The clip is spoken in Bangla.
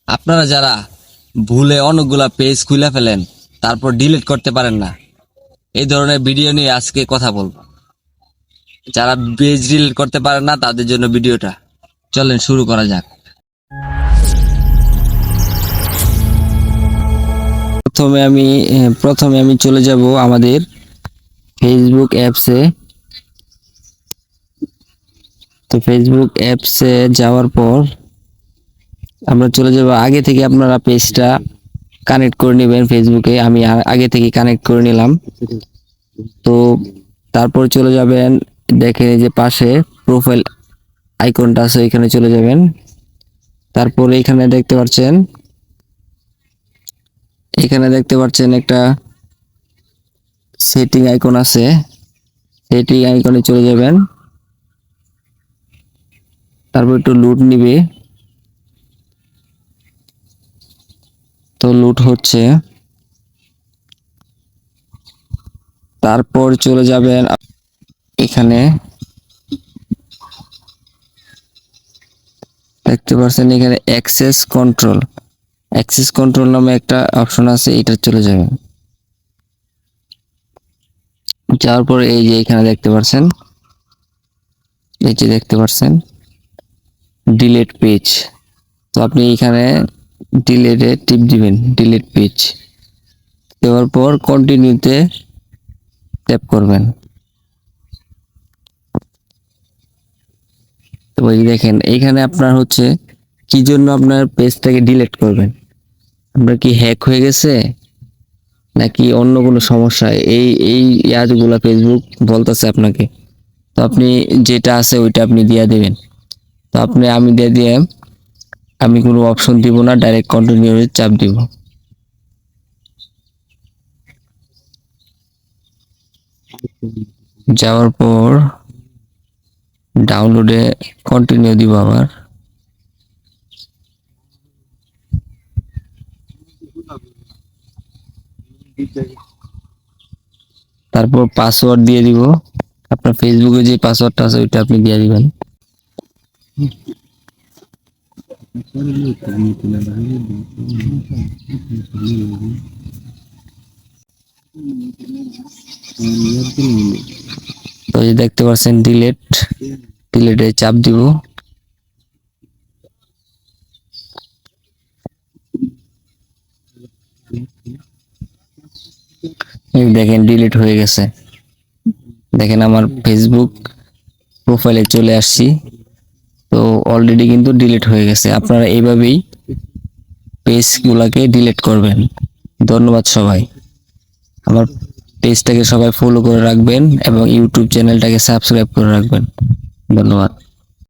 আপনারা যারা ভুলে অনেকগুলা পেজ খুলে ফেলেন তারপর ডিলিট করতে পারেন না, এই ধরনের ভিডিও নিয়ে আজকে কথা বলবো। যারা পেজ ডিলিট করতে পারেন না তাদের জন্য ভিডিওটা, চলেন শুরু করা যাক। প্রথমে আমি চলে যাব আমাদের ফেসবুক অ্যাপসে। তো ফেসবুক অ্যাপসে যাওয়ার পর আমরা চলে যাব, আগে থেকে আপনারা পেজটা কানেক্ট করে নেবেন ফেসবুকে। আমি আগে থেকে কানেক্ট করে নিলাম। তো তারপর চলে যাবেন, দেখেন এই যে পাশে প্রোফাইল আইকনটা আছে, এখানে চলে যাবেন। তারপর এখানে দেখতে পাচ্ছেন একটা সেটিং আইকন আছে, সেটিং আইকনে চলে যাবেন। তারপর একটু লুট নিবে, তো লুট হচ্ছে। তারপর চলে যাবেন এখানে, দেখতে পাচ্ছেন এখানে অ্যাক্সেস কন্ট্রোল নামে একটা অপশন আছে, এটা চলে যাবেন। যাওয়ার পর এই যে এখানে দেখতে পাচ্ছেন, ডিলিট পেজ। তো আপনি এখানে ডিলিটে টিপ দিবেন, ডিলিট পেজ দেওয়ার পর কন্টিনিউতে ট্যাপ করবেন। তো এই দেখেন এইখানে আপনার হচ্ছে কি জন্য আপনার পেজটাকে ডিলিট করবেন, আপনার কি হ্যাক হয়ে গেছে নাকি অন্য কোনো সমস্যা, এই ইয়াজগুলা ফেসবুক বলতেছে আপনাকে। তো আপনি যেটা আছে ওইটা আপনি দিয়ে দিবেন। তো আমি দিয়ে আমি কোনো অপশন দিব না, ডাইরেক্ট কন্টিনিউ চাপ দিব। যাওয়ার পর ডাউনলোডে কন্টিনিউ দিব আবার। তারপর পাসওয়ার্ড দিয়ে দিব, আপনার ফেসবুকে যে পাসওয়ার্ডটা আছে ওইটা আপনি দিয়ে দিবেন। তো এই দেখতে পাচ্ছেন ডিলিটে চাপ দিব। এই দেখেন ডিলিট হয়ে গেছে, দেখেন আমার ফেসবুক প্রোফাইলে চলে আসছি। তো অলরেডি কিন্তু ডিলিট হয়ে গেছে। আপনারা এইভাবেই পেজগুলোকে ডিলিট করবেন। ধন্যবাদ সবাই। আমার পেজটাকে সবাই ফলো করে রাখবেন এবং ইউটিউব চ্যানেলটাকে সাবস্ক্রাইব করে রাখবেন। ধন্যবাদ।